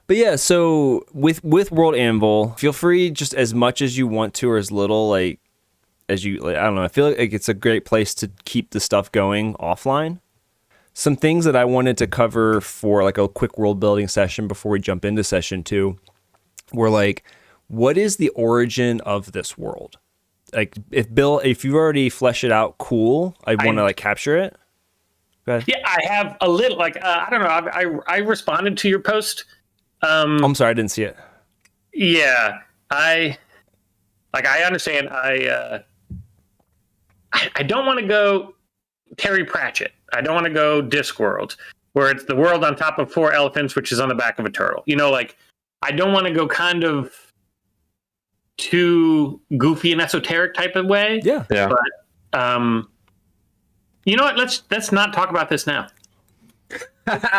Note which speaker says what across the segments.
Speaker 1: But yeah, so with World Anvil, feel free just as much as you want to or as little like as you like, I don't know. I feel like it's a great place to keep the stuff going offline. Some things that I wanted to cover for like a quick world building session before we jump into session 2 were like, what is the origin of this world? Like if you've already fleshed it out, cool. I want to like capture it. Go ahead.
Speaker 2: Yeah, I have a little like I don't know. I responded to your post.
Speaker 1: I'm sorry, I didn't see it.
Speaker 2: Yeah, I understand. I don't want to go Terry Pratchett. I don't want to go Discworld, where it's the world on top of 4 elephants, which is on the back of a turtle. You know, like I don't want to go kind of too goofy and esoteric type of way.
Speaker 1: Yeah.
Speaker 2: But you know what? Let's not talk about this now.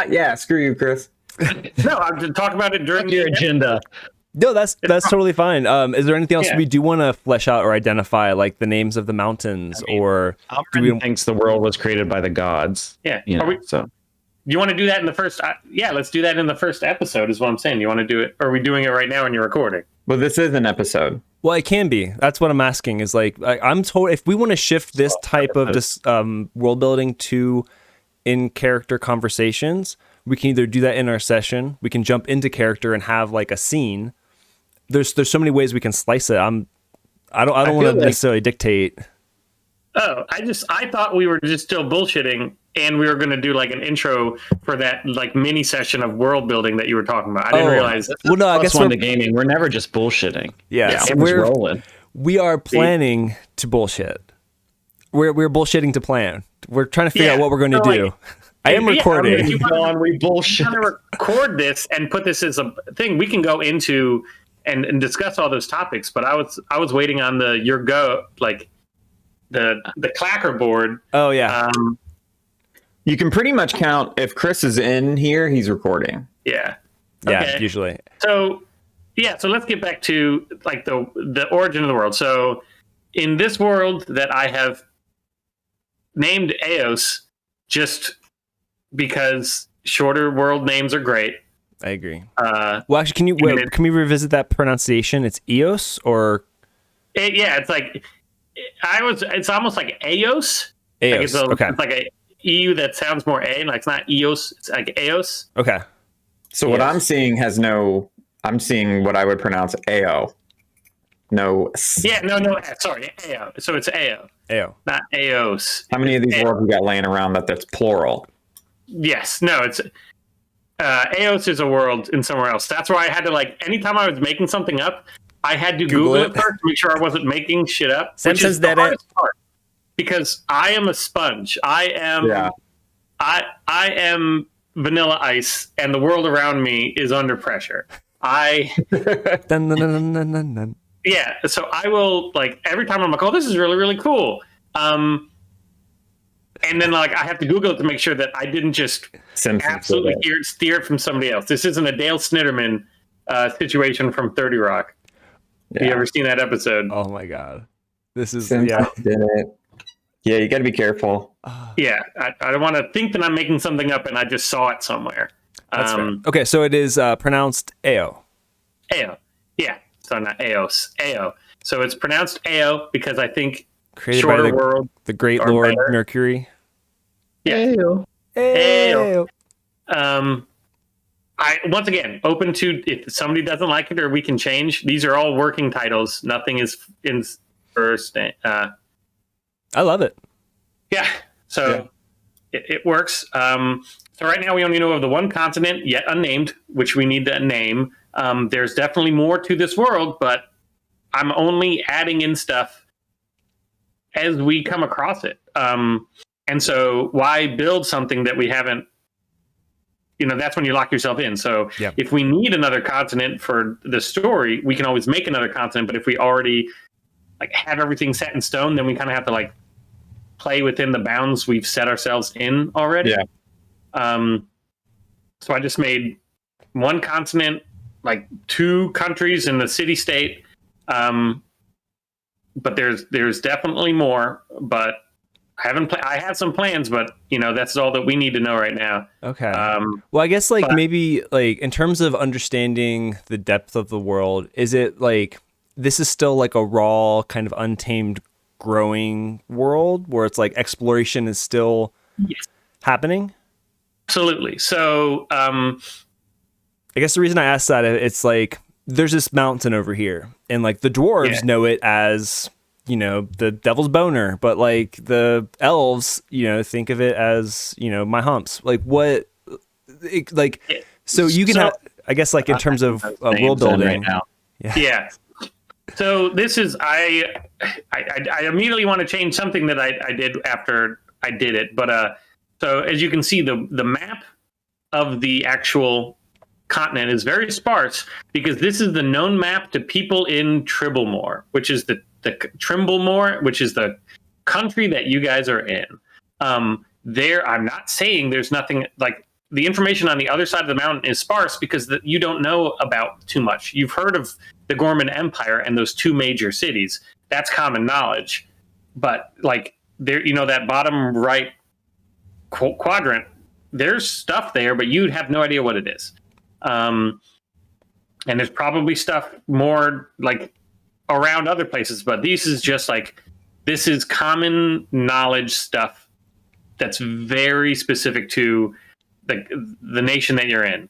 Speaker 3: Yeah, screw you, Chris.
Speaker 2: No, I'm to talk about it during
Speaker 4: Your agenda.
Speaker 1: No, that's totally fine. Is there anything else we do want to flesh out or identify, like the names of the mountains, or
Speaker 4: Alfred thinks the world was created by the gods.
Speaker 2: Yeah.
Speaker 4: You know,
Speaker 2: Do you want to do that in the first? Yeah, let's do that in the first episode. Is what I'm saying. You want to do it? Or are we doing it right now and you're recording?
Speaker 3: Well, this is an episode.
Speaker 1: Well, it can be. That's what I'm asking. Is like I'm told if we want to shift this type of this world building to in character conversations, we can either do that in our session. We can jump into character and have like a scene. There's so many ways we can slice it. I don't want to necessarily dictate.
Speaker 2: Oh, I thought we were just still bullshitting, and we were going to do like an intro for that like mini session of world building that you were talking about. I didn't realize.
Speaker 1: Well, no, I guess
Speaker 4: one to gaming. We're never just bullshitting.
Speaker 1: Yeah, so
Speaker 4: we're rolling.
Speaker 1: We are planning to bullshit. We're bullshitting to plan. We're trying to figure out what we're going to do. I am recording.
Speaker 2: I mean, if you
Speaker 4: we bullshit.
Speaker 2: want to record this and put this as a thing, we can go into and discuss all those topics. But I was waiting on your go like the clacker board.
Speaker 1: Oh yeah.
Speaker 3: You can pretty much count if Chris is in here, he's recording.
Speaker 2: Yeah.
Speaker 1: Yeah.
Speaker 2: Okay.
Speaker 1: Usually.
Speaker 2: So let's get back to like the origin of the world. So in this world that I have named Eos, just because shorter world names are great.
Speaker 1: I agree. Well, actually, can we revisit that pronunciation? It's Eos or?
Speaker 2: It's like it's almost like Eos.
Speaker 1: Eos. Okay.
Speaker 2: It's like a EU that sounds more A, like it's not Eos. It's like Eos.
Speaker 1: Okay.
Speaker 3: So what I'm seeing I'm seeing what I would pronounce AO. No.
Speaker 2: Yeah, no. Sorry, AO. So it's AO.
Speaker 1: AO.
Speaker 2: Not Eos.
Speaker 3: How many of these words we got laying around that's plural?
Speaker 2: Yes. No, it's Eos is a world in somewhere else. That's why I had to like anytime I was making something up, I had to Google it first to make sure I wasn't making shit up.
Speaker 1: Sam says that
Speaker 2: because I am a sponge. I am Vanilla Ice, and the world around me is under pressure.
Speaker 1: Dun, dun, dun, dun, dun, dun.
Speaker 2: Yeah, so I will like every time I'm like, oh, this is really, really cool. And then like I have to Google it to make sure that I didn't just absolutely steer it from somebody else. This isn't a Dale Snitterman situation from 30 Rock. Yeah. Have you ever seen that episode?
Speaker 1: Oh my god, this is
Speaker 3: Yeah, you got to be careful.
Speaker 2: Yeah, I don't want to think that I'm making something up and I just saw it somewhere.
Speaker 1: That's fair. Okay, so it is pronounced AO.
Speaker 2: AO, yeah. So not Eos, AO. So it's pronounced AO because I think
Speaker 1: created
Speaker 2: shorter
Speaker 1: by
Speaker 2: world,
Speaker 1: the great Lord better. Mercury.
Speaker 2: Yeah. AO. I once again open to if somebody doesn't like it or we can change. These are all working titles. Nothing is in first.
Speaker 1: I love it.
Speaker 2: Yeah. So it works. So right now we only know of the one continent yet unnamed, which we need to name. There's definitely more to this world, but I'm only adding in stuff as we come across it. And so why build something that we haven't, that's when you lock yourself in. So if we need another continent for the story, we can always make another continent. But if we already like have everything set in stone, then we kind of have to like play within the bounds we've set ourselves in already.
Speaker 3: Yeah.
Speaker 2: So I just made one continent, like 2 countries in the city-state. But there's definitely more. But I have some plans, but that's all that we need to know right now.
Speaker 1: Okay. Well, I guess maybe in terms of understanding the depth of the world, is it like this is still like a raw kind of untamed growing world where it's like exploration is still happening?
Speaker 2: Absolutely. So
Speaker 1: I guess the reason I asked that, it's like there's this mountain over here, and like the dwarves know it as the devil's boner, but like the elves think of it as my humps. Like what so you can have, I guess, like in terms of world building
Speaker 4: right now.
Speaker 2: Yeah. So this is I immediately want to change something that I did after I did it, but so as you can see, the map of the actual continent is very sparse because this is the known map to people in Tribblemore, which is the Trimblemore, which is the country that you guys are in. There, I'm not saying there's nothing like the information on the other side of the mountain is sparse because you don't know about too much. You've heard of the Gorman Empire and those two major cities. That's common knowledge. But like there, that bottom right quadrant, there's stuff there, but you'd have no idea what it is. And there's probably stuff more like around other places, but this is common knowledge stuff that's very specific to the nation that you're in.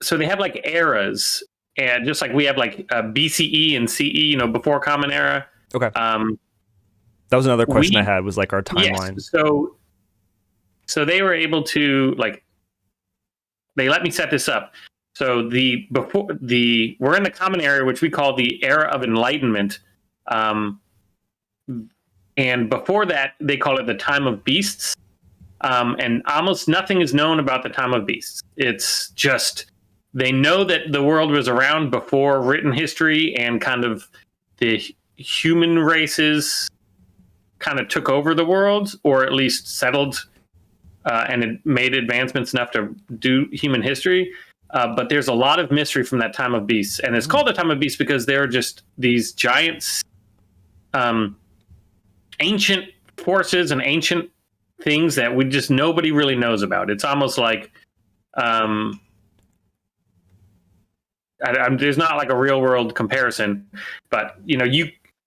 Speaker 2: So they have like eras, and just like we have like BCE and CE, before Common Era.
Speaker 1: Okay. That was another question I had, was like our timeline.
Speaker 2: Yes, so they were able to they let me set this up. So we're in the Common Era, which we call the Era of Enlightenment, and before that they call it the Time of Beasts. And almost nothing is known about the Time of Beasts. It's just they know that the world was around before written history, and kind of the human races kind of took over the world, or at least settled and it made advancements enough to do human history. But there's a lot of mystery from that Time of Beasts, and it's called the Time of Beasts because they're just these giant, ancient forces and ancient things that nobody really knows about. It's almost like there's not like a real world comparison, but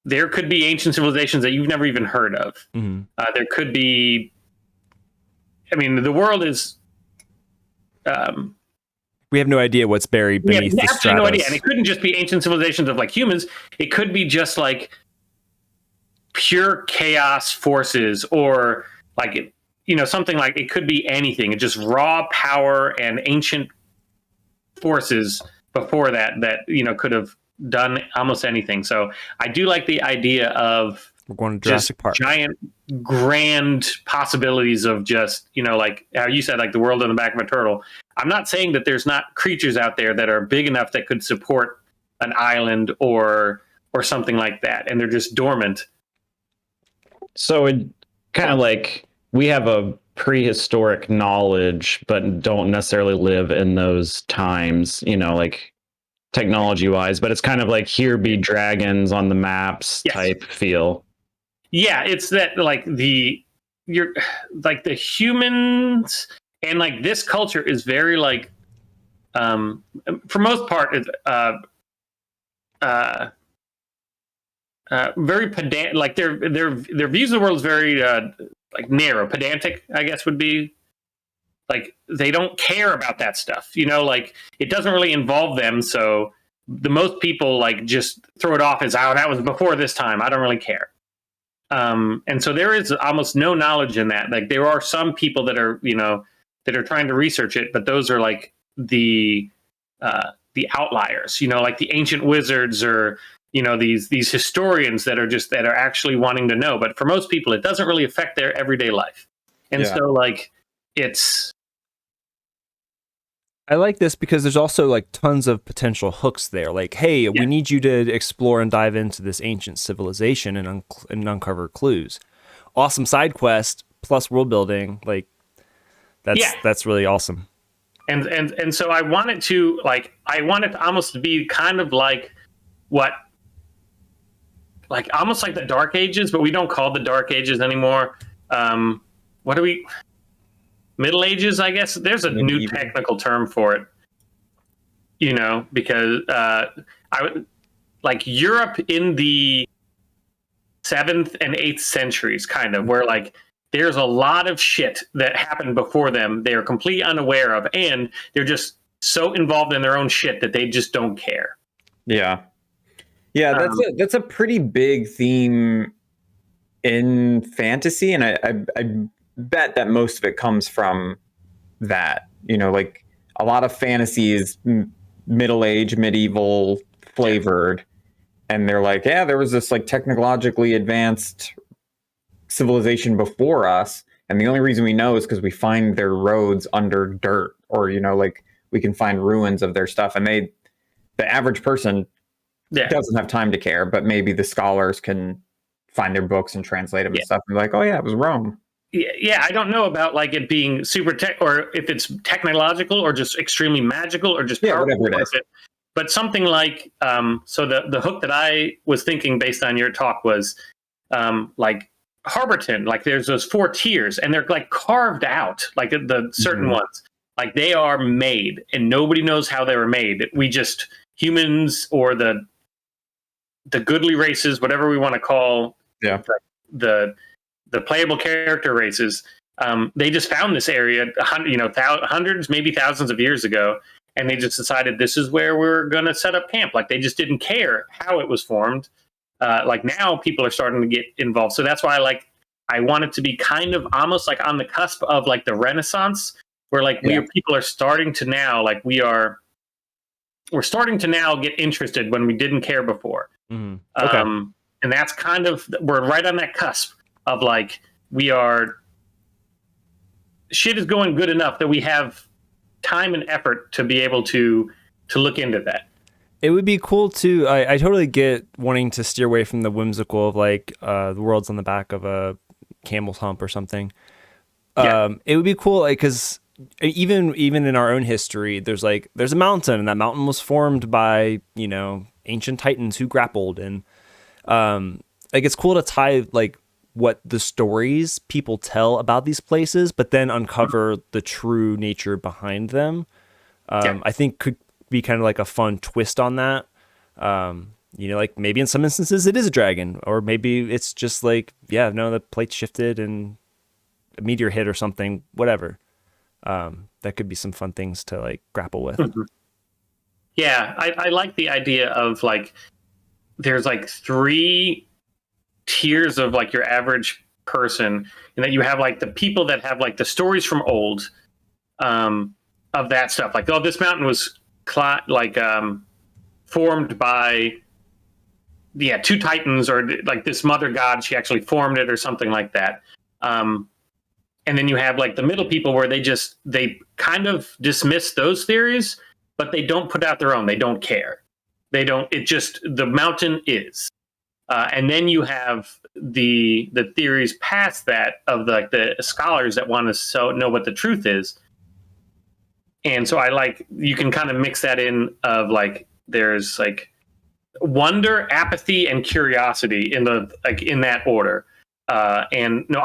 Speaker 2: there could be ancient civilizations that you've never even heard of.
Speaker 1: Mm-hmm.
Speaker 2: There could be. I mean, the world is.
Speaker 1: We have no idea what's buried beneath the stratus.
Speaker 2: No idea, and it couldn't just be ancient civilizations of like humans. It could be just like pure chaos forces, or like something like it could be anything. It's just raw power and ancient forces before that could have done almost anything. So I do like the idea of
Speaker 1: we're going to Jurassic Park.
Speaker 2: Giant, grand possibilities of just like how you said, like the world in the back of a turtle. I'm not saying that there's not creatures out there that are big enough that could support an island or something like that, and they're just dormant.
Speaker 4: So it kind of like we have a prehistoric knowledge, but don't necessarily live in those times, like technology wise, but it's kind of like here be dragons on the maps type feel.
Speaker 2: Yeah, it's that like the humans and like this culture is very like for most part it's very pedant, like their views of the world is very like narrow, pedantic, I guess would be. Like they don't care about that stuff, like it doesn't really involve them. So the most people like just throw it off as, oh, that was before this time, I don't really care. And so there is almost no knowledge in that. Like there are some people that are, that are trying to research it, but those are like the outliers, like the ancient wizards or, these historians that are actually wanting to know. But for most people, it doesn't really affect their everyday life. And so like
Speaker 1: I like this because there's also like tons of potential hooks there. Like, hey, we need you to explore and dive into this ancient civilization and uncover clues. Awesome side quest plus world building. Like, that's really awesome.
Speaker 2: And so I want it to almost be kind of like what like almost like the Dark Ages, but we don't call the Dark Ages anymore. What do we? Middle Ages, I guess. There's a new technical term for it. You know, because I would like Europe in the 7th and 8th centuries, kind of, where like there's a lot of shit that happened before them they're completely unaware of, and they're just so involved in their own shit that they just don't care.
Speaker 3: Yeah. That's a pretty big theme in fantasy, and I bet that most of it comes from that. You know, like a lot of fantasy is middle age, medieval flavored, and they're like, yeah, there was this like technologically advanced civilization before us, and the only reason we know is because we find their roads under dirt, or you know, like we can find ruins of their stuff, and the average person doesn't have time to care, but maybe the scholars can find their books and translate them and stuff, and be like, oh yeah, it was Rome.
Speaker 2: Yeah, I don't know about like it being super tech, or if it's technological, or just extremely magical, or just powerful,
Speaker 3: whatever it is.
Speaker 2: But something like so the hook that I was thinking based on your talk was like Harborton, like there's those 4 tiers, and they're like carved out, like the certain ones, like they are made, and nobody knows how they were made. We just humans, or the goodly races, whatever we want to call the playable character races, they just found this area, hundreds, maybe thousands of years ago, and they just decided this is where we're going to set up camp. Like they just didn't care how it was formed. Like now people are starting to get involved. So that's why I want it to be kind of almost like on the cusp of like the Renaissance, where like people are starting to now, like we're starting to now get interested when we didn't care before. Okay. And that's kind of, we're right on that cusp of like, shit is going good enough that we have time and effort to be able to look into that.
Speaker 1: It would be cool to, I totally get wanting to steer away from the whimsical of like the world's on the back of a camel's hump or something. It would be cool, like, because even in our own history, there's a mountain, and that mountain was formed by, you know, ancient titans who grappled, and like it's cool to tie like what the stories people tell about these places, but then uncover the true nature behind them. I think could be kind of like a fun twist on that. You know, like maybe in some instances it is a dragon, or maybe it's just like, the plate shifted and a meteor hit or something, whatever. That could be some fun things to like grapple with.
Speaker 2: Yeah, I like the idea of like there's like 3 tiers of like your average person, and that you have like the people that have like the stories from old of that stuff. Like, oh, this mountain was formed by 2 titans, or like this mother god, she actually formed it or something like that. And then you have like the middle people where they kind of dismiss those theories, but they don't put out their own. They don't care. The mountain is. And then you have the theories past that of the scholars that want to know what the truth is. And so you can kind of mix that in of like, there's like wonder, apathy, and curiosity in that order. And no,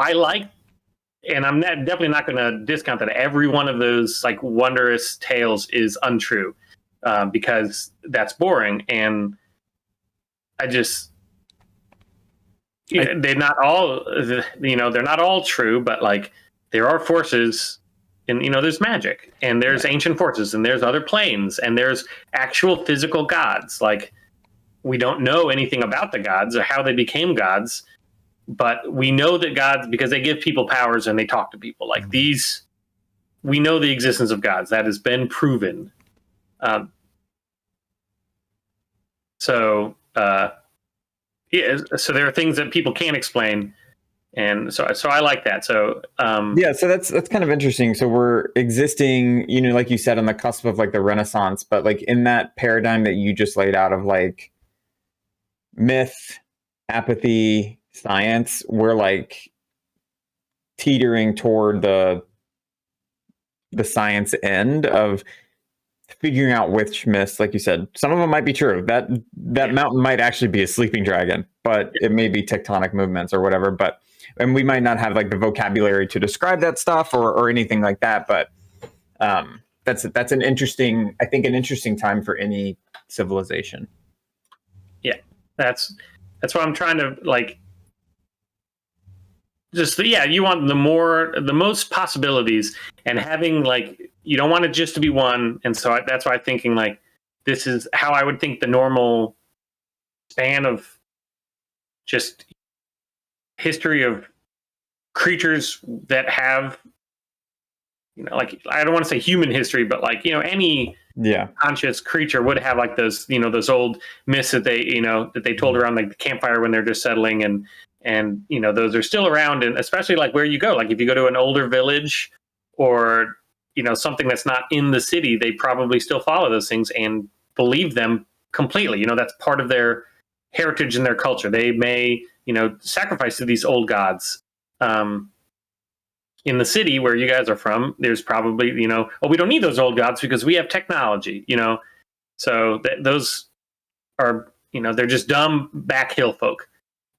Speaker 2: and I'm definitely not going to discount that every one of those like wondrous tales is untrue, because that's boring. And they're not all, they're not all true, but like there are forces, and there's magic, and there's ancient forces, and there's other planes, and there's actual physical gods. Like we don't know anything about the gods or how they became gods, but we know that gods, because they give people powers and they talk to people like these, we know the existence of gods. That has been proven. So there are things that people can't explain, and so I like that. So
Speaker 3: so that's kind of interesting. So we're existing, like you said, on the cusp of like the Renaissance, but like in that paradigm that you just laid out of like myth, apathy, science, we're like teetering toward the science end of figuring out which myths, like you said, some of them might be true. That mountain might actually be a sleeping dragon, but it may be tectonic movements or whatever. And we might not have like the vocabulary to describe that stuff or anything like that. But that's an interesting time for any civilization.
Speaker 2: Yeah, that's what I'm trying to like. You want the most possibilities, and having like, you don't want it just to be one. And so that's why I'm thinking like, this is how I would think the normal span of just history of creatures that have, like, I don't want to say human history, but like, any conscious creature would have like those, those old myths that they told around like the campfire when they're just settling, and those are still around. And especially like where you go, like if you go to an older village or something that's not in the city, they probably still follow those things and believe them completely. That's part of their heritage and their culture. They may sacrifice to these old gods. In the city where you guys are from, there's probably we don't need those old gods because we have technology. So those are they're just dumb back hill folk.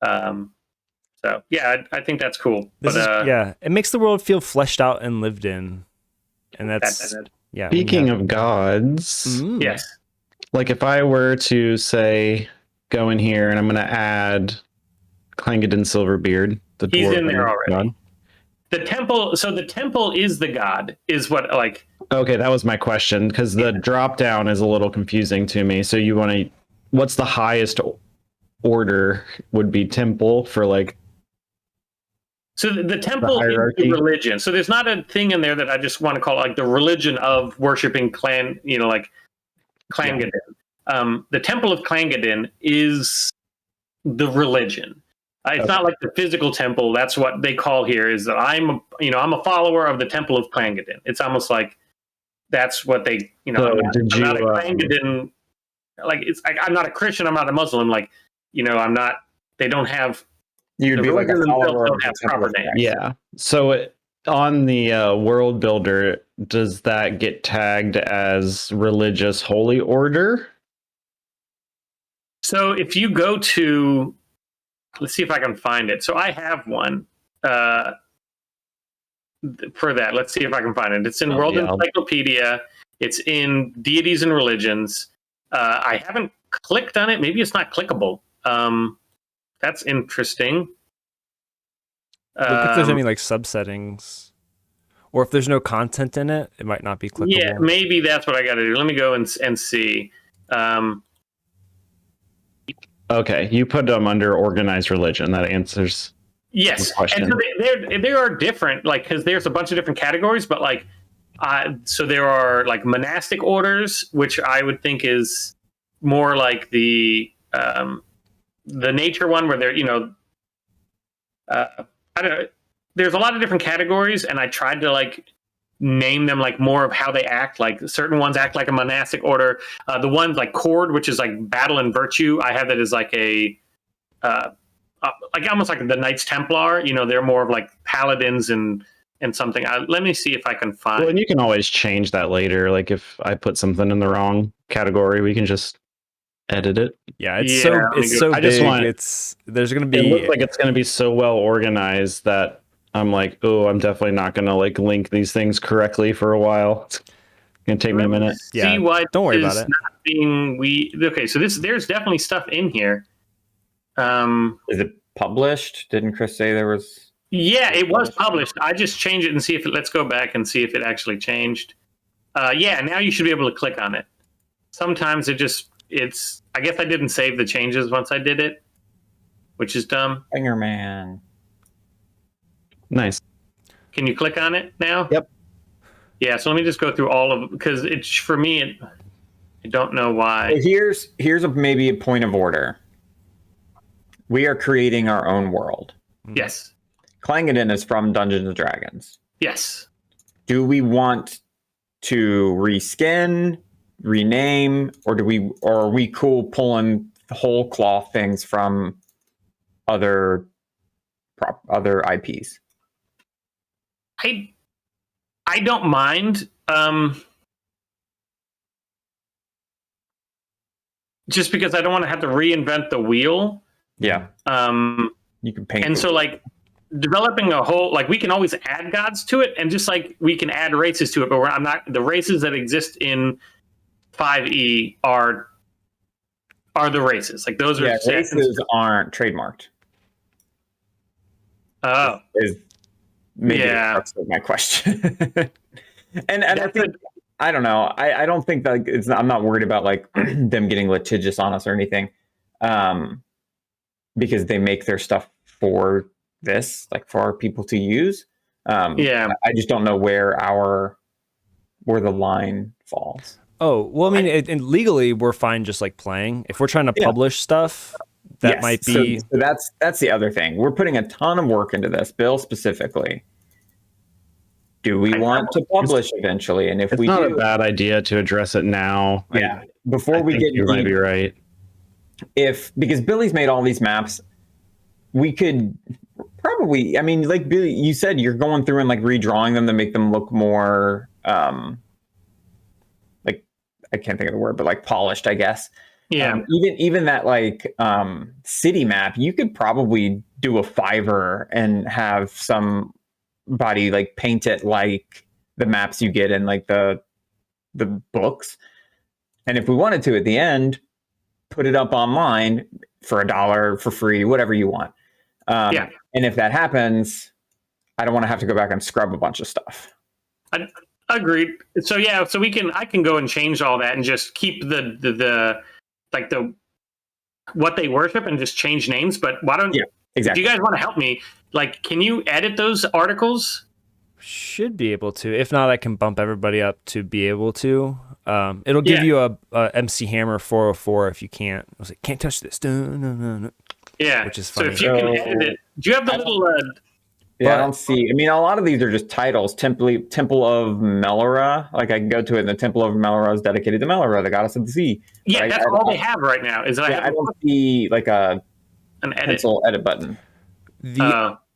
Speaker 2: So yeah, I think that's cool.
Speaker 1: It makes the world feel fleshed out and lived in, and that's yeah.
Speaker 4: Speaking of gods,
Speaker 2: yes,
Speaker 4: like if I were to say go in here and I'm going to add Clangeddon Silverbeard,
Speaker 2: he's in there already.
Speaker 4: God.
Speaker 2: The temple. So the temple is the god. Is what like.
Speaker 4: Okay, that was my question because the drop down is a little confusing to me. So you want to, what's the highest order would be temple for like.
Speaker 2: So the temple is the religion. So there's not a thing in there that I just want to call like the religion of worshiping clan, like Clangeddon. Yeah. The temple of Clangeddon is the religion. It's not like the physical temple. That's what they call here is that I'm a follower of the temple of Clangeddon. It's almost like that's what they, so I'm not a Clangeddon. Like I'm not a Christian. I'm not a Muslim. Like, I'm not, they don't have,
Speaker 3: you'd be like a follower of
Speaker 2: have proper names.
Speaker 4: Yeah. So on the World Builder, does that get tagged as religious holy order?
Speaker 2: So if you go to, let's see if I can find it. So I have one for that. Let's see if I can find it. It's in World Encyclopedia. It's in Deities and Religions. I haven't clicked on it. Maybe it's not clickable. That's interesting.
Speaker 1: Look if there's any like subsettings, or if there's no content in it, it might not be clickable.
Speaker 2: Yeah, maybe that's what I got to do. Let me go and see.
Speaker 4: Okay, you put them under organized religion. That answers.
Speaker 2: Yes, and so they are different, like because there's a bunch of different categories, but like, so there are like monastic orders, which I would think is more like the nature one, where they're I don't know. There's a lot of different categories, and I tried to like name them like more of how they act. Like certain ones act like a monastic order. The ones like Cord, which is like battle and virtue, I have it as like a like almost like the Knights Templar. They're more of like paladins and something. Let me see if I can find.
Speaker 4: Well, and you can always change that later. Like if I put something in the wrong category, we can just edit it.
Speaker 1: Yeah, it's so big. There's gonna be.
Speaker 4: It looks like it's gonna be so well organized that I'm like, oh, I'm definitely not gonna like link these things correctly for a while. It's gonna take me a minute.
Speaker 1: Yeah, don't worry about it.
Speaker 2: Okay, so there's definitely stuff in here.
Speaker 3: Is it published? Didn't Chris say there was?
Speaker 2: Yeah, it was published. I just changed it and see if let's go back and see if it actually changed. Yeah, now you should be able to click on it. Sometimes I guess I didn't save the changes once I did it, which is dumb.
Speaker 3: Finger man.
Speaker 4: Nice.
Speaker 2: Can you click on it now?
Speaker 4: Yep.
Speaker 2: Yeah, so let me just go through all of, because it's for me. I don't know why.
Speaker 3: Here's maybe a point of order. We are creating our own world.
Speaker 2: Yes.
Speaker 3: Clangeddon is from Dungeons and Dragons.
Speaker 2: Yes.
Speaker 3: Do we want to reskin, rename, or are we cool pulling whole cloth things from other IPs?
Speaker 2: I don't mind. just because I don't want to have to reinvent the wheel.
Speaker 3: Yeah. You can paint.
Speaker 2: And so like developing a whole, like we can always add gods to it, and just like we can add races to it, but I'm not, the races that exist in 5e are the races. Like those are
Speaker 3: races aren't trademarked.
Speaker 2: Oh.
Speaker 3: Is maybe that's my question. and I think I don't know. I don't think that I'm not worried about like them getting litigious on us or anything. Because they make their stuff for this, like for our people to use. I just don't know where the line falls.
Speaker 1: Oh, well, I mean, and legally we're fine just like playing. If we're trying to publish stuff, that might be.
Speaker 3: So that's the other thing. We're putting a ton of work into this, Bill specifically. Do we want to publish eventually? And if
Speaker 4: it's not a bad idea to address it now.
Speaker 3: Yeah, before we get,
Speaker 4: you might be right.
Speaker 3: Because Billy's made all these maps, we could probably, I mean, like Billy, you said you're going through and like redrawing them to make them look more, like, I can't think of the word, but like polished, I guess.
Speaker 2: Yeah.
Speaker 3: Even that like city map, you could probably do a Fiverr and have somebody like paint it like the maps you get in like the books. And if we wanted to at the end, put it up online for $1 for free, whatever you want. And if that happens, I don't want to have to go back and scrub a bunch of stuff.
Speaker 2: Agreed. So I can go and change all that and just keep the what they worship and just change names. But why don't
Speaker 3: exactly.
Speaker 2: Do you guys want to help me? Like, can you edit those articles?
Speaker 1: Should be able to. If not, I can bump everybody up to be able to. It'll give you a MC Hammer 404 if you can't. I was like, can't touch this. No.
Speaker 2: Yeah,
Speaker 1: which is funny.
Speaker 2: So if you can edit it, do you have the little?
Speaker 3: I don't see. I mean, a lot of these are just titles. Temple of Melora. Like I can go to it, and the Temple of Melora is dedicated to Melora, the goddess of the sea.
Speaker 2: Yeah,
Speaker 3: right?
Speaker 2: that's all they have right now. Is
Speaker 3: I don't see like an pencil edit button.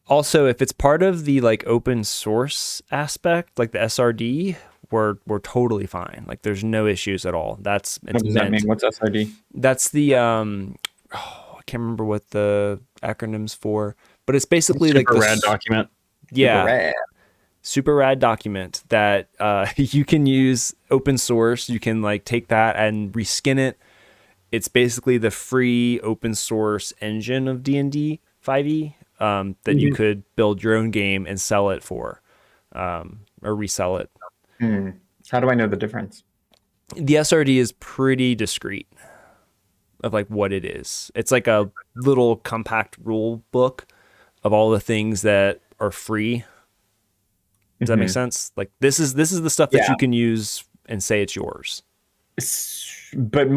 Speaker 1: Also, if it's part of the like open source aspect, like the SRD, we're totally fine. Like there's no issues at all. What does that
Speaker 3: mean? What's SRD?
Speaker 1: That's the I can't remember what the acronym's for, but it's basically like the
Speaker 4: rad document.
Speaker 1: Yeah. Super rad document that you can use open source. You can like take that and reskin it. It's basically the free open source engine of D&D 5e that you could build your own game and sell it for, or resell it.
Speaker 3: How do I know the difference?
Speaker 1: The SRD is pretty discreet of like what it is. It's like a little compact rule book of all the things that are free. Does that make sense? Like this is the stuff that you can use and say it's yours.
Speaker 3: But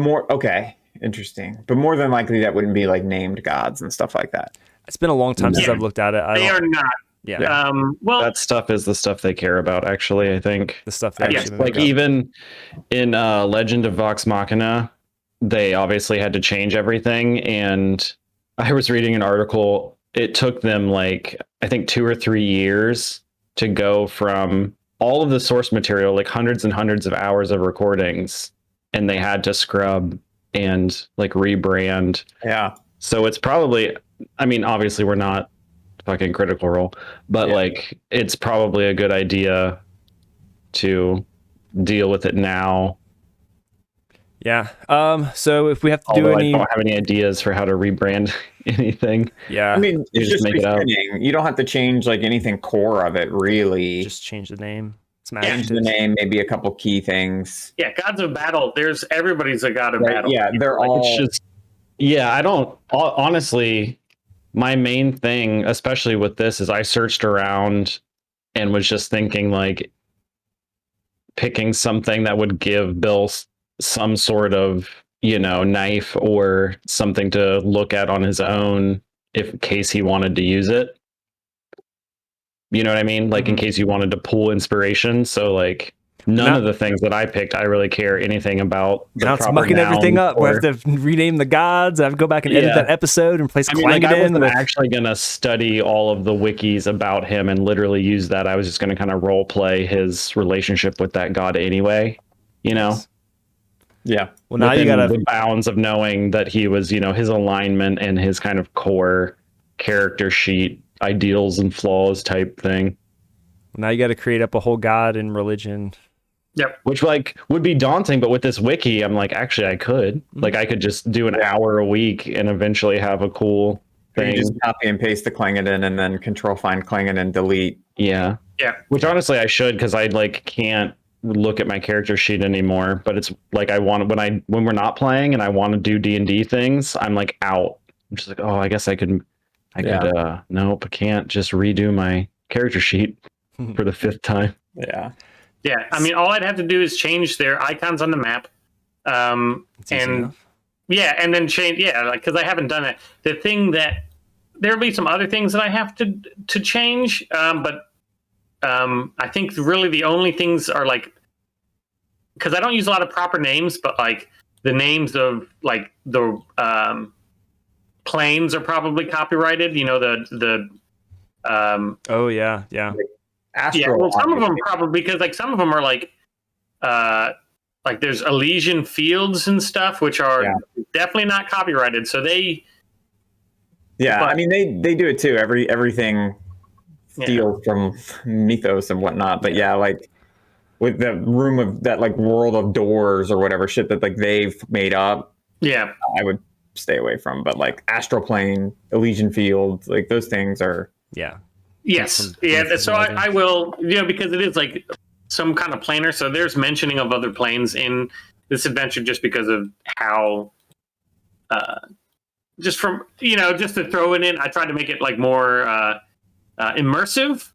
Speaker 3: interesting. But more than likely that wouldn't be like named gods and stuff like that.
Speaker 1: It's been a long time since I've looked at it.
Speaker 2: They are not.
Speaker 1: Yeah.
Speaker 2: Well,
Speaker 4: that stuff is the stuff they care about, actually, I think.
Speaker 1: The stuff that
Speaker 4: like even in Legend of Vox Machina, they obviously had to change everything. And I was reading an article. It took them like, I think 2 or 3 years to go from all of the source material, like hundreds and hundreds of hours of recordings, and they had to scrub and like rebrand.
Speaker 3: Yeah.
Speaker 4: So it's probably, I mean, obviously we're not fucking Critical Role, but like it's probably a good idea to deal with it now.
Speaker 1: Yeah. So if we have to
Speaker 4: I don't have any ideas for how to rebrand anything.
Speaker 1: Yeah.
Speaker 3: I mean,
Speaker 4: you just make it up.
Speaker 3: You don't have to change like anything core of it, really.
Speaker 1: Just change the name.
Speaker 3: Change the name, maybe a couple key things.
Speaker 2: Yeah, Gods of Battle. Everybody's a god of battle.
Speaker 3: Yeah, they're all.
Speaker 4: It's just, I don't honestly. My main thing, especially with this, is I searched around and was just thinking like picking something that would give Bill some sort of, knife or something to look at on his own in case he wanted to use it. You know what I mean? Like in case you wanted to pull inspiration. So like none of the things that I picked, I really care anything about.
Speaker 1: Now it's mucking everything up. We have to rename the gods. I have to go back and edit that episode and place Clang
Speaker 4: I
Speaker 1: in.
Speaker 4: wasn't actually going to study all of the wikis about him and literally use that. I was just going to kind of role play his relationship with that god anyway,
Speaker 3: Yeah.
Speaker 1: Well, now you
Speaker 4: within
Speaker 1: gotta
Speaker 4: the bounds of knowing that he was, his alignment and his kind of core character sheet ideals and flaws type thing.
Speaker 1: create up a whole god and religion.
Speaker 2: Yep.
Speaker 4: Which like would be daunting, but with this wiki, I'm like, actually, I could. Like, I could just do an hour a week and eventually have a cool
Speaker 3: You
Speaker 4: thing.
Speaker 3: just copy and paste the Klingon and then control find Klingon and delete.
Speaker 4: Yeah.
Speaker 2: Yeah.
Speaker 4: Which honestly I should, because I like can't look at my character sheet anymore. But it's like I want when we're not playing and I want to do D&D things, I'm like out. I'm just like, oh, I guess I could nope, I can't just redo my character sheet for the 5th time.
Speaker 3: Yeah.
Speaker 2: Yeah, I mean, all I'd have to do is change their icons on the map, and then change. Yeah, like because I haven't done it. The thing that there'll be some other things that I have to change, but I think really the only things are like because I don't use a lot of proper names, but like the names of like the planes are probably copyrighted. The
Speaker 1: Oh yeah.
Speaker 3: Astral.
Speaker 2: yeah, well, some of them probably because like some of them are like there's Elysian Fields and stuff, which are definitely not copyrighted. So they,
Speaker 3: Yeah, I mean they do it too. Everything steals from mythos and whatnot. But yeah, like with the room of that like world of doors or whatever shit that like they've made up.
Speaker 2: yeah,
Speaker 3: I would stay away from. But like Astral Plane, Elysian Fields, like those things are.
Speaker 1: Yeah.
Speaker 2: yes, yeah. So I will, because it is like some kind of planar. So there's mentioning of other planes in this adventure just because of how. Just from just to throw it in, I tried to make it like more immersive,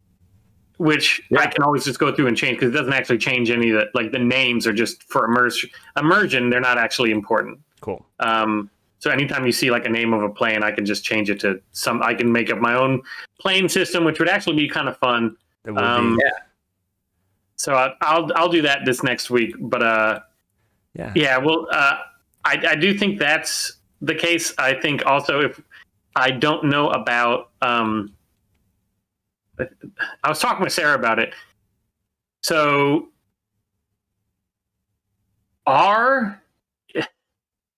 Speaker 2: which I can always just go through and change because it doesn't actually change any of the like the names are just for immersion. They're not actually important.
Speaker 1: Cool.
Speaker 2: So anytime you see like a name of a plane, I can just change it to some. I can make up my own plane system, which would actually be kind of fun.
Speaker 1: It would be.
Speaker 2: So I'll do that this next week. But yeah. Well, I do think that's the case. I think also if I don't know about, I was talking with Sarah about it. So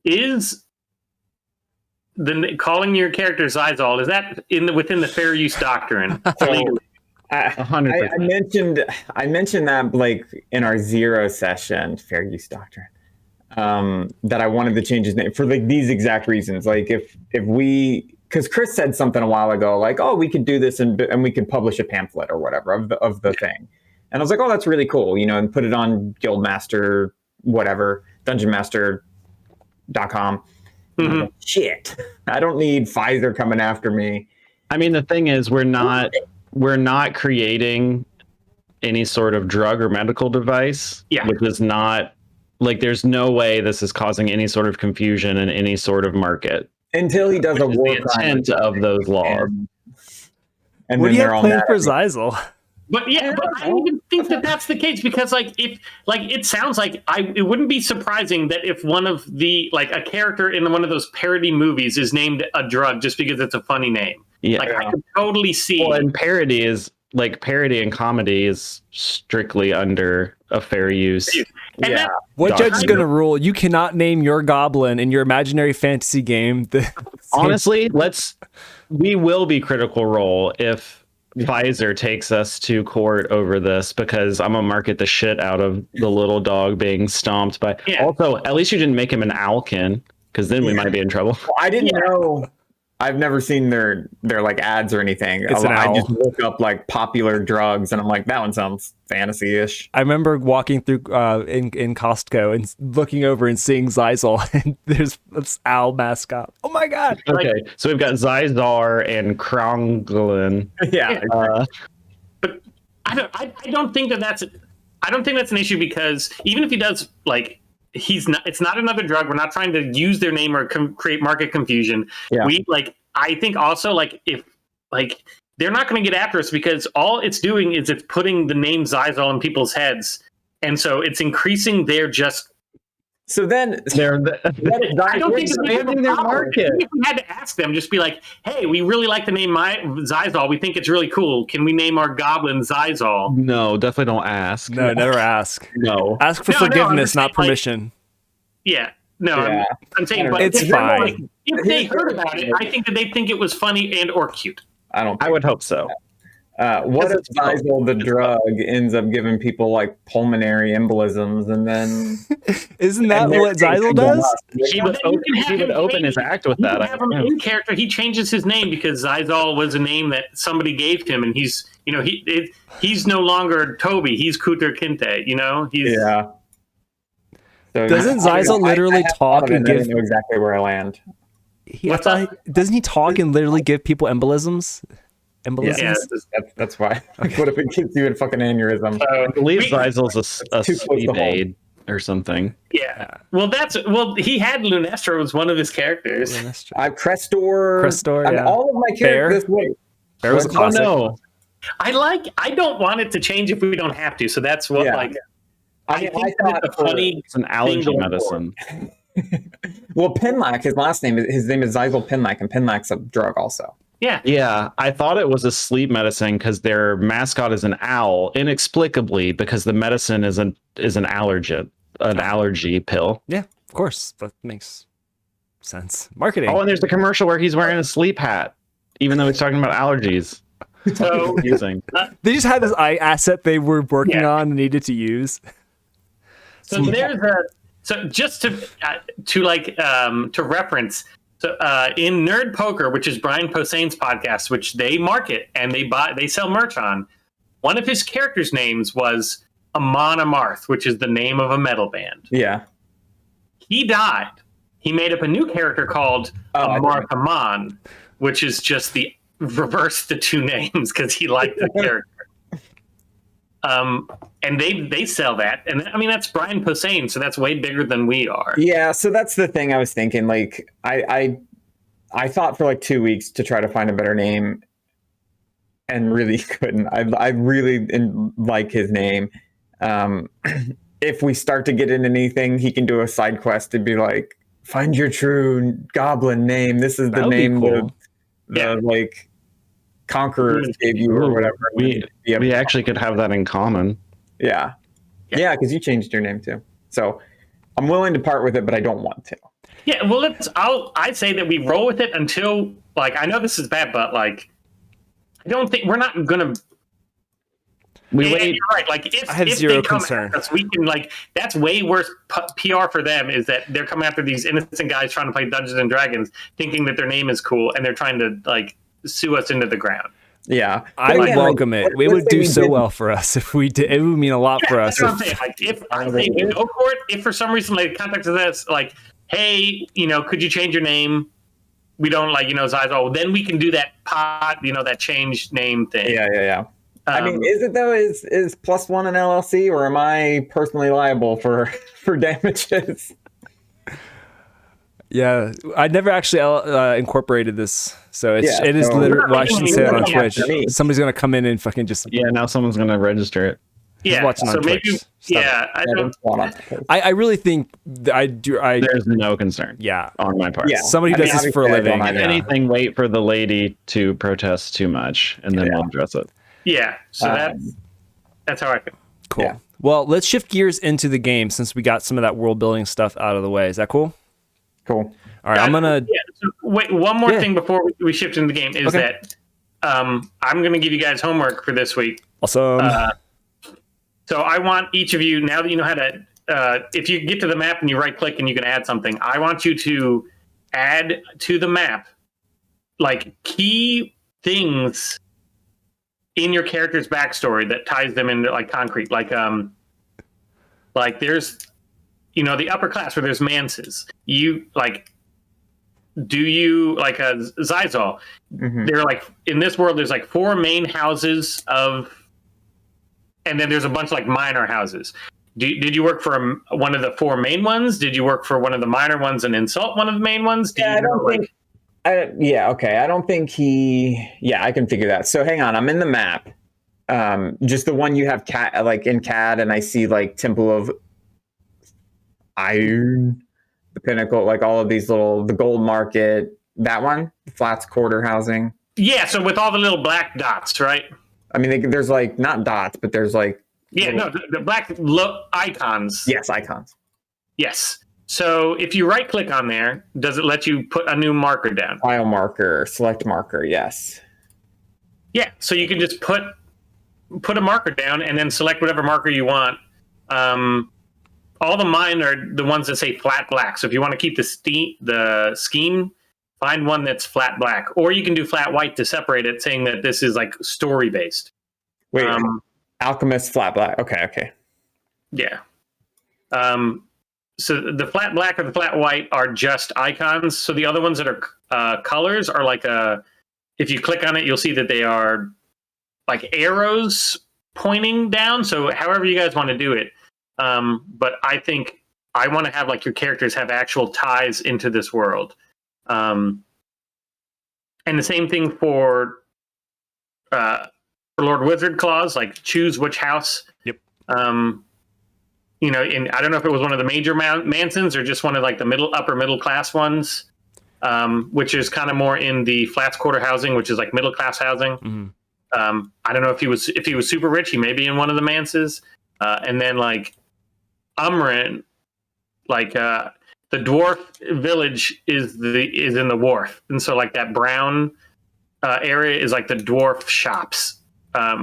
Speaker 2: is calling your character Zizal, is that within the fair use doctrine? Legally?
Speaker 4: 100%.
Speaker 3: I mentioned that like in our 0 session, fair use doctrine, that I wanted to change his name for like these exact reasons. Like if we, because Chris said something a while ago, like, oh, we could do this and we could publish a pamphlet or whatever of the thing. And I was like, oh, that's really cool, and put it on Guildmaster, whatever, dungeonmaster.com.
Speaker 2: Mm-hmm.
Speaker 3: Shit, I don't need Pfizer coming after me.
Speaker 4: I mean, the thing is, we're not creating any sort of drug or medical device, which is not like there's no way this is causing any sort of confusion in any sort of market
Speaker 3: until he does a war
Speaker 4: the intent of those laws.
Speaker 3: And
Speaker 1: what
Speaker 3: then
Speaker 1: do you
Speaker 3: they're
Speaker 1: have
Speaker 3: all
Speaker 1: planned
Speaker 3: mad
Speaker 1: for
Speaker 3: at me.
Speaker 1: Zizal?
Speaker 2: But I don't even think that that's the case because it sounds like it wouldn't be surprising that if one of the like a character in one of those parody movies is named a drug just because it's a funny name.
Speaker 4: Yeah.
Speaker 2: I could totally see.
Speaker 4: Well, and parody and comedy is strictly under a fair use.
Speaker 2: And
Speaker 1: what judge is going to rule? You cannot name your goblin in your imaginary fantasy game.
Speaker 4: Honestly, we will be Critical Role if Pfizer takes us to court over this, because I'm gonna market the shit out of the little dog being stomped by.
Speaker 2: Yeah.
Speaker 4: Also, at least you didn't make him an Alkin, because then we might be in trouble.
Speaker 3: Well, I didn't know. I've never seen their like ads or anything.
Speaker 1: It's an
Speaker 3: I
Speaker 1: owl.
Speaker 3: just look up like popular drugs, and I'm like, that one sounds fantasy-ish.
Speaker 1: I remember walking through in Costco and looking over and seeing Zizal, and there's this owl mascot. Oh my god!
Speaker 4: Okay, so we've got Zizar and Kronglin.
Speaker 3: Yeah.
Speaker 2: But I don't think that's an issue because even if he does like. It's not another drug. We're not trying to use their name or create market confusion.
Speaker 3: Yeah.
Speaker 2: I think also if they're not going to get after us because all it's doing is it's putting the name Zizal in people's heads. And so it's increasing their just.
Speaker 3: So then
Speaker 2: I don't think
Speaker 4: expanding their market.
Speaker 2: If we had to ask them, just be like, hey, we really like the name Zizal. We think it's really cool. Can we name our goblin Zizal?
Speaker 4: No, definitely don't ask.
Speaker 1: No, never ask.
Speaker 4: No.
Speaker 1: Ask for
Speaker 2: No,
Speaker 1: forgiveness,
Speaker 2: I'm
Speaker 1: not
Speaker 2: just saying,
Speaker 1: permission.
Speaker 2: Yeah. No,
Speaker 3: Yeah.
Speaker 2: I'm saying, but
Speaker 1: It's
Speaker 2: if they're
Speaker 1: fine.
Speaker 2: like, if they heard about it, I think that they think it was funny and or cute.
Speaker 3: I don't.
Speaker 4: I would hope so.
Speaker 3: What if
Speaker 2: It's fun.
Speaker 3: Xyzal the
Speaker 2: It's
Speaker 3: drug ends up giving people like pulmonary embolisms, and then
Speaker 1: Isn't that
Speaker 3: and they're
Speaker 1: what Xyzal
Speaker 3: thinking
Speaker 1: does?
Speaker 3: of us?
Speaker 4: He
Speaker 2: Well,
Speaker 4: would
Speaker 2: then you can have him
Speaker 4: open his
Speaker 2: change-
Speaker 4: act with
Speaker 2: You
Speaker 4: that.
Speaker 2: can have him in character. He changes his name because Xyzal was a name that somebody gave him, and he's he's no longer Toby. He's Kuter Kinte. He's
Speaker 3: Yeah. So
Speaker 1: Doesn't
Speaker 3: I-
Speaker 1: Xyzal literally
Speaker 3: I
Speaker 1: talk
Speaker 3: thought of it,
Speaker 1: and
Speaker 3: I
Speaker 1: give?
Speaker 3: didn't know exactly where I land.
Speaker 2: What's up?
Speaker 1: Doesn't he talk and literally give people embolisms? Embolisms?
Speaker 2: Yeah.
Speaker 3: That's why. What if it gives you a fucking aneurysm?
Speaker 4: I believe
Speaker 2: We-
Speaker 4: Xyzal's a
Speaker 3: too close to
Speaker 4: sleep
Speaker 3: home.
Speaker 4: aid or something.
Speaker 2: Yeah. Well, he had Lunestro was one of his characters.
Speaker 1: Yeah, that's true.
Speaker 3: Crestor.
Speaker 1: Crestor,
Speaker 3: I mean,
Speaker 1: yeah.
Speaker 3: all of my
Speaker 1: Bear.
Speaker 3: characters. Wait,
Speaker 1: Bear was a
Speaker 3: What?
Speaker 4: Oh
Speaker 1: classic.
Speaker 4: no!
Speaker 2: I don't want it to change if we don't have to. So that's what
Speaker 3: Yeah.
Speaker 2: I think that it's a funny.
Speaker 4: It's an allergy
Speaker 2: going
Speaker 4: medicine.
Speaker 3: Well, Pinlock. His name is Xyzal Pinlock, and Pinlock's a drug also.
Speaker 2: Yeah.
Speaker 4: Yeah, I thought it was a sleep medicine because their mascot is an owl, inexplicably because the medicine is an allergy pill.
Speaker 1: Yeah, of course. That makes sense. Marketing.
Speaker 4: Oh, and there's the commercial where he's wearing a sleep hat, even though he's talking about allergies.
Speaker 2: So
Speaker 4: Confusing.
Speaker 1: They just had this asset they were working
Speaker 2: Yeah.
Speaker 1: on and needed to use.
Speaker 2: So just to reference. So in Nerd Poker, which is Brian Posehn's podcast, which they market and they sell merch on, one of his characters' names was Amon Amarth, which is the name of a metal band.
Speaker 3: Yeah.
Speaker 2: He died. He made up a new character called Amarth Amon, which is just the reverse the two names because he liked the character. And they sell that, and I mean that's Brian Posehn, so that's way bigger than we are.
Speaker 3: Yeah. So that's the thing I was thinking. Like, I thought for like 2 weeks to try to find a better name, and really couldn't. I really like his name. If we start to get into anything, he can do a side quest to be like, find your true goblin name. This is the
Speaker 1: That would be
Speaker 3: name
Speaker 1: cool.
Speaker 3: the like conquerors gave you or whatever.
Speaker 4: We actually could have that in common.
Speaker 3: Yeah, because you changed your name too. So I'm willing to part with it, but I don't want to.
Speaker 2: Yeah, well, I'd say that we roll with it until, like, I know this is bad, but like, I don't think we're not gonna.
Speaker 4: We wait.
Speaker 2: You're right. Like, if
Speaker 1: I have
Speaker 2: if
Speaker 1: zero
Speaker 2: they come
Speaker 1: concern.
Speaker 2: at us, we can like. That's way worse PR for them. Is that they're coming after these innocent guys trying to play Dungeons and Dragons, thinking that their name is cool, and they're trying to like sue us into the ground.
Speaker 3: Yeah,
Speaker 1: I
Speaker 3: But
Speaker 1: would
Speaker 3: again,
Speaker 1: welcome
Speaker 3: like,
Speaker 1: it. It
Speaker 3: let's
Speaker 1: would
Speaker 3: say
Speaker 1: do
Speaker 3: we
Speaker 1: so
Speaker 3: did-
Speaker 1: well for us if we did. It would mean a lot for us.
Speaker 2: That's what I'm saying. Like, if I say we go for it, if for some reason like contacted us, like, hey, could you change your name? We don't like, Xyzal. Then we can do that that change name thing.
Speaker 3: Yeah. I mean, is it though? Is +1 an LLC, or am I personally liable for damages?
Speaker 1: Yeah, I never actually incorporated this, so it is
Speaker 3: so-
Speaker 1: literally. Well, I shouldn't say it on
Speaker 2: Yeah,
Speaker 1: Twitch.
Speaker 3: for me.
Speaker 1: Somebody's gonna come in and fucking just.
Speaker 4: Yeah, now someone's gonna register it.
Speaker 2: Yeah.
Speaker 1: watching on
Speaker 2: So
Speaker 1: Twitch.
Speaker 2: maybe,
Speaker 1: Stop
Speaker 2: I don't.
Speaker 1: I really think I do.
Speaker 4: There's no concern
Speaker 1: Yeah,
Speaker 4: on my part.
Speaker 3: Yeah.
Speaker 1: somebody
Speaker 3: I
Speaker 1: does
Speaker 3: mean,
Speaker 1: this for a
Speaker 3: obviously I don't
Speaker 1: living.
Speaker 4: If
Speaker 3: either.
Speaker 4: anything, wait for the lady to protest too much, and then we'll address it.
Speaker 2: Yeah. So
Speaker 3: Um,
Speaker 2: that's how I feel.
Speaker 1: Cool.
Speaker 3: Yeah.
Speaker 1: Well, let's shift gears into the game since we got some of that world building stuff out of the way. Is that cool?
Speaker 3: Cool.
Speaker 1: All right, I'm gonna.
Speaker 2: Yeah, so wait, one more
Speaker 1: Yeah.
Speaker 2: thing before we shift into the game is
Speaker 1: Okay.
Speaker 2: that I'm going to give you guys homework for this week.
Speaker 1: Also,
Speaker 2: So I want each of you, now that you know how to, if you get to the map and you right click and you can add something, I want you to add to the map like key things in your character's backstory that ties them into like concrete. Like there's, the upper class where there's manses. You like, do you like a Xyzal?
Speaker 3: Mhm.
Speaker 2: They're like in this world. There's like 4 main houses and then there's a bunch of like minor houses. Did you work for one of the 4 main ones? Did you work for one of the minor ones and insult one of the main ones?
Speaker 3: Yeah, I don't think. Okay. I don't think he. Yeah, I can figure that. So hang on. I'm in the map. Just the one you have like in CAD, and I see like Temple of Iron, the Pinnacle, like all of these the gold market. That one, Flats Quarter housing.
Speaker 2: Yeah, so with all the little black dots, right?
Speaker 3: I mean, there's like not dots, but there's like
Speaker 2: Yeah, no, the black icons.
Speaker 3: yes, icons.
Speaker 2: Yes. So if you right click on there, does it let you put a new marker down?
Speaker 3: File marker, select marker, yes.
Speaker 2: Yeah, so you can just put a marker down and then select whatever marker you want. All the mine are the ones that say flat black. So if you want to keep the scheme, find one that's flat black, or you can do flat white to separate it, saying that this is like story based.
Speaker 3: Wait, alchemist flat black. Okay.
Speaker 2: Yeah. So the flat black or the flat white are just icons. So the other ones that are colors are like if you click on it, you'll see that they are like arrows pointing down. So however you guys want to do it. But I think I want to have like your characters have actual ties into this world. And the same thing for Lord Wizard clause, like choose which house.
Speaker 1: Yep.
Speaker 2: And I don't know if it was one of the major Mansons or just one of like the upper middle class ones, which is kind of more in the flats quarter housing, which is like middle class housing.
Speaker 1: Mm-hmm.
Speaker 2: I don't know if he was super rich. He may be in one of the Manses, and then like Umrin, like the dwarf village is in the wharf, and so like that brown area is like the dwarf shops,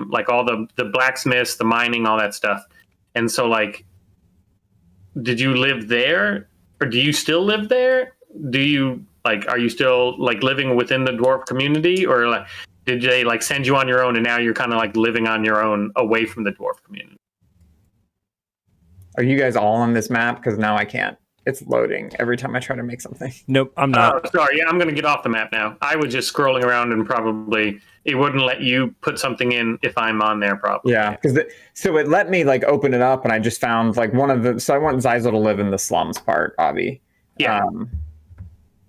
Speaker 2: like all the blacksmiths, the mining, all that stuff, and so like. Did you live there, or do you still live there? Do you are you still like living within the dwarf community, or like did they like send you on your own and now you're kind of like living on your own away from the dwarf community?
Speaker 3: Are you guys all on this map? Because now I can't. It's loading every time I try to make something.
Speaker 1: Nope, I'm not.
Speaker 2: Oh, sorry. Yeah, I'm going to get off the map now. I was just scrolling around and probably it wouldn't let you put something in if I'm on there probably.
Speaker 3: Yeah, because so it let me like open it up and I just found like so I want Zyzel to live in the slums part, Avi.
Speaker 2: Yeah.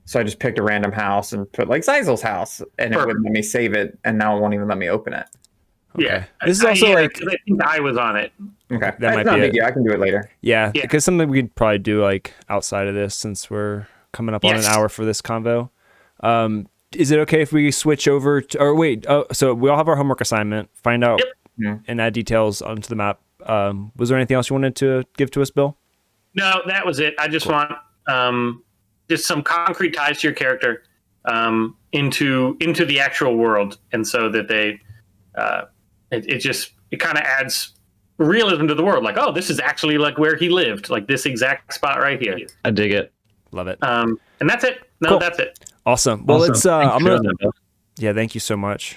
Speaker 3: So I just picked a random house and put like Zyzel's house and it wouldn't let me save it and now it won't even let me open it.
Speaker 1: Okay.
Speaker 2: Yeah.
Speaker 1: This is also
Speaker 2: I
Speaker 1: like
Speaker 2: think I was on it.
Speaker 3: Okay.
Speaker 1: That might
Speaker 3: not
Speaker 1: be
Speaker 3: a big
Speaker 1: it.
Speaker 3: deal. I can do it later.
Speaker 1: Yeah, because something we could probably do like outside of this since we're coming up on an hour for this convo. Is it okay if we switch over to, or wait, so we all have our homework assignment, find out and add details onto the map. Was there anything else you wanted to give to us, Bill?
Speaker 2: No, that was it. I just want just some concrete ties to your character into the actual world. And so that they, it kind of adds realism to the world. Like, oh, this is actually like where he lived, like this exact spot right here.
Speaker 4: I dig it.
Speaker 1: Love it.
Speaker 2: And that's it. No,
Speaker 1: cool.
Speaker 2: That's it.
Speaker 1: Awesome. Well, let's, yeah, thank you so much.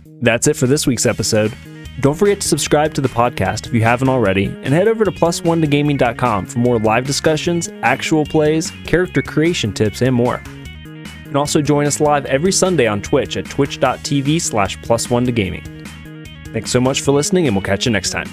Speaker 1: That's it for this week's episode. Don't forget to subscribe to the podcast if you haven't already, and head over to +1togaming.com for more live discussions, actual plays, character creation tips, and more. You can also join us live every Sunday on Twitch at twitch.tv/+1togaming. Thanks so much for listening, and we'll catch you next time.